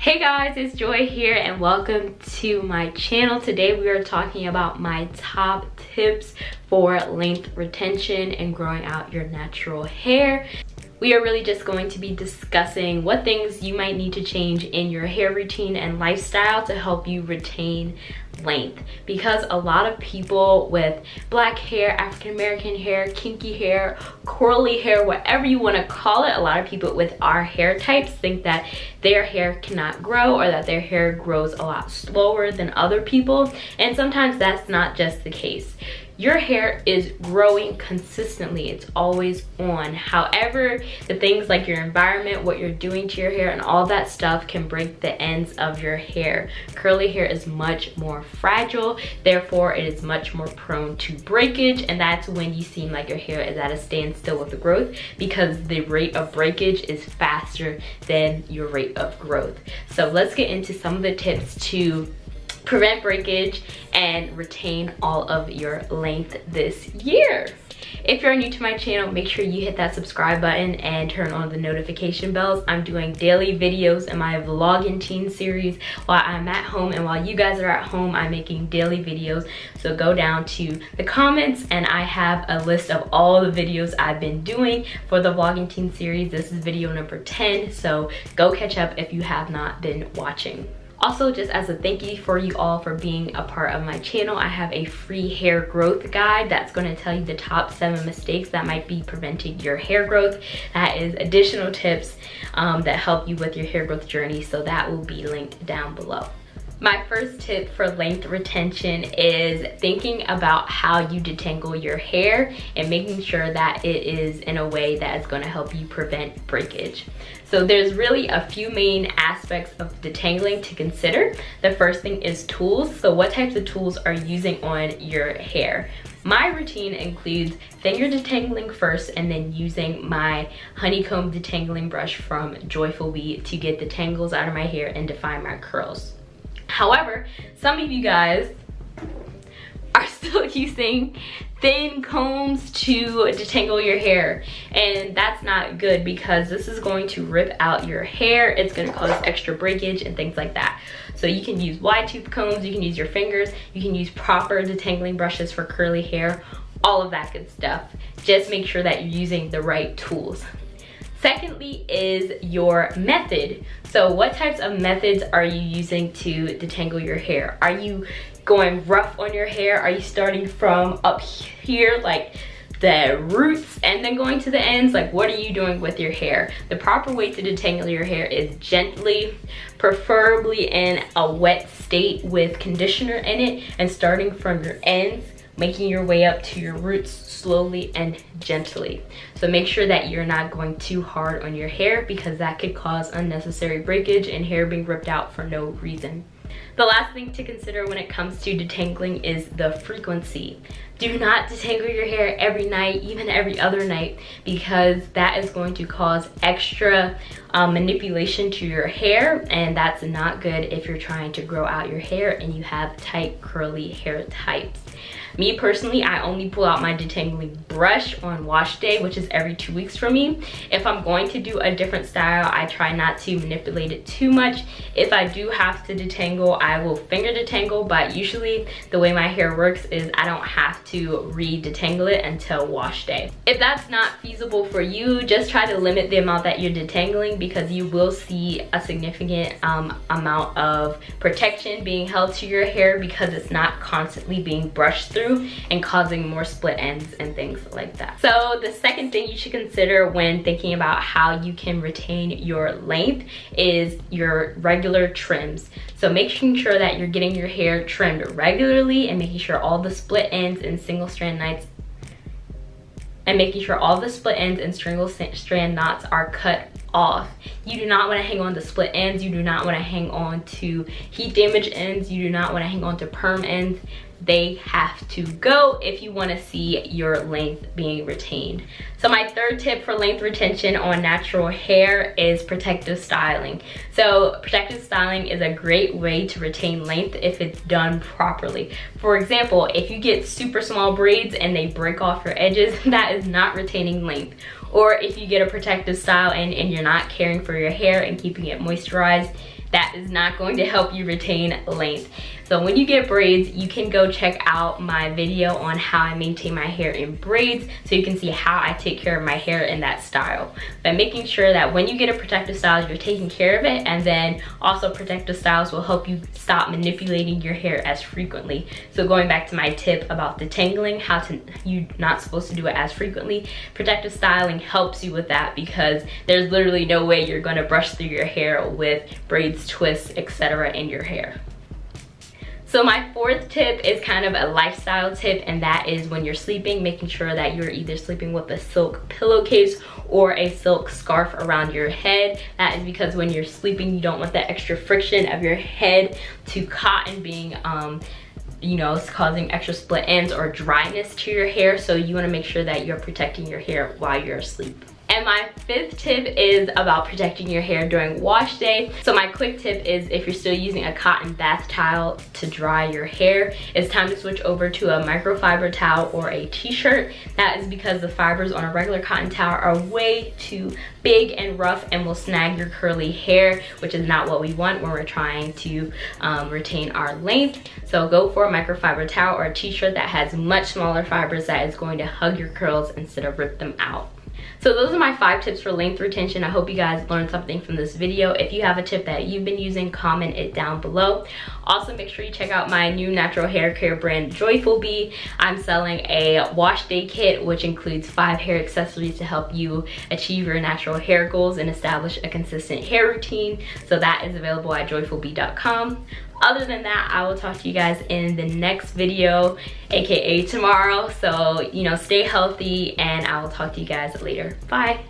Hey guys, it's Joy here and welcome to my channel. Today we are talking about my top tips for length retention and growing out your natural hair. We are really just going to be discussing what things you might need to change in your hair routine and lifestyle to help you retain length, because a lot of people with black hair, African American hair, kinky hair, curly hair, whatever you want to call it, a lot of people with our hair types think that their hair cannot grow or that their hair grows a lot slower than other people, and sometimes that's not just the case. Your hair is growing consistently. It's always on. However, the things like your environment, what you're doing to your hair, and all that stuff can break the ends of your hair. Curly hair is much more fragile, therefore it is much more prone to breakage, and that's when you seem like your hair is at a standstill with the growth, because the rate of breakage is faster than your rate of growth. So let's get into some of the tips to prevent breakage and retain all of your length this year. If you're new to my channel, make sure you hit that subscribe button and turn on the notification bells. I'm doing daily videos in my vlogging teen series while I'm at home, and while you guys are at home, I'm making daily videos. So go down to the comments and I have a list of all the videos I've been doing for the vlogging teen series. This is video number 10, so go catch up if you have not been watching. Also, just as a thank you for you all for being a part of my channel, I have a free hair growth guide that's going to tell you the top 7 mistakes that might be preventing your hair growth. That is additional tips that help you with your hair growth journey, so that will be linked down below. My first tip for length retention is thinking about how you detangle your hair and making sure that it is in a way that is going to help you prevent breakage. So there's really a few main aspects of detangling to consider. The first thing is tools. So what types of tools are you using on your hair? My routine includes finger detangling first and then using my honeycomb detangling brush from Joyful Weed to get the tangles out of my hair and define my curls. However, some of you guys are still using thin combs to detangle your hair, and that's not good because this is going to rip out your hair. It's going to cause extra breakage and things like that. So you can use wide tooth combs, you can use your fingers, you can use proper detangling brushes for curly hair, all of that good stuff. Just make sure that you're using the right tools. Secondly is your method. So what types of methods are you using to detangle your hair? Are you going rough on your hair? Are you starting from up here, like the roots, and then going to the ends? Like, what are you doing with your hair? The proper way to detangle your hair is gently, preferably in a wet state with conditioner in it, and starting from your ends, making your way up to your roots slowly and gently. So make sure that you're not going too hard on your hair, because that could cause unnecessary breakage and hair being ripped out for no reason. The last thing to consider when it comes to detangling is the frequency. Do not detangle your hair every night, even every other night, because that is going to cause extra manipulation to your hair, and that's not good if you're trying to grow out your hair and you have tight curly hair types. Me personally, I only pull out my detangling brush on wash day, which is every 2 weeks for me. If I'm going to do a different style, I try not to manipulate it too much. If I do have to detangle, I will finger detangle, but usually the way my hair works is I don't have to re-detangle it until wash day. If that's not feasible for you, just try to limit the amount that you're detangling, because you will see a significant amount of protection being held to your hair because it's not constantly being brushed through and causing more split ends and things like that. So the second thing you should consider when thinking about how you can retain your length is your regular trims. So making sure that you're getting your hair trimmed regularly and making sure all the split ends and single strand knots are cut off. You do not want to hang on to split ends. You do not want to hang on to heat damage ends. You do not want to hang on to perm ends. They have to go if you want to see your length being retained. So my third tip for length retention on natural hair is protective styling. So protective styling is a great way to retain length if it's done properly. For example, if you get super small braids and they break off your edges, that is not retaining length. Or if you get a protective style and you're not caring for your hair and keeping it moisturized, that is not going to help you retain length. So when you get braids, you can go check out my video on how I maintain my hair in braids so you can see how I take care of my hair in that style. But making sure that when you get a protective style, you're taking care of it, and then also protective styles will help you stop manipulating your hair as frequently. So going back to my tip about detangling, you're not supposed to do it as frequently. Protective styling helps you with that because there's literally no way you're gonna brush through your hair with braids, twists, etc. in your hair. So my fourth tip is kind of a lifestyle tip, and that is when you're sleeping, making sure that you're either sleeping with a silk pillowcase or a silk scarf around your head. That is because when you're sleeping, you don't want that extra friction of your head to cotton being you know, it's causing extra split ends or dryness to your hair. So you want to make sure that you're protecting your hair while you're asleep. And my fifth tip is about protecting your hair during wash day. So my quick tip is, if you're still using a cotton bath towel to dry your hair, it's time to switch over to a microfiber towel or a t-shirt. That is because the fibers on a regular cotton towel are way too big and rough and will snag your curly hair, which is not what we want when we're trying to retain our length. So go for a microfiber towel or a t-shirt that has much smaller fibers that is going to hug your curls instead of rip them out. So those are my 5 tips for length retention. I hope you guys learned something from this video. If you have a tip that you've been using, comment it down below. Also, make sure you check out my new natural hair care brand, Joyful Bee. I'm selling a wash day kit, which includes 5 hair accessories to help you achieve your natural hair goals and establish a consistent hair routine. So that is available at joyfulbee.com. Other than that, I will talk to you guys in the next video, aka tomorrow. So, you know, stay healthy, and I will talk to you guys later. Bye.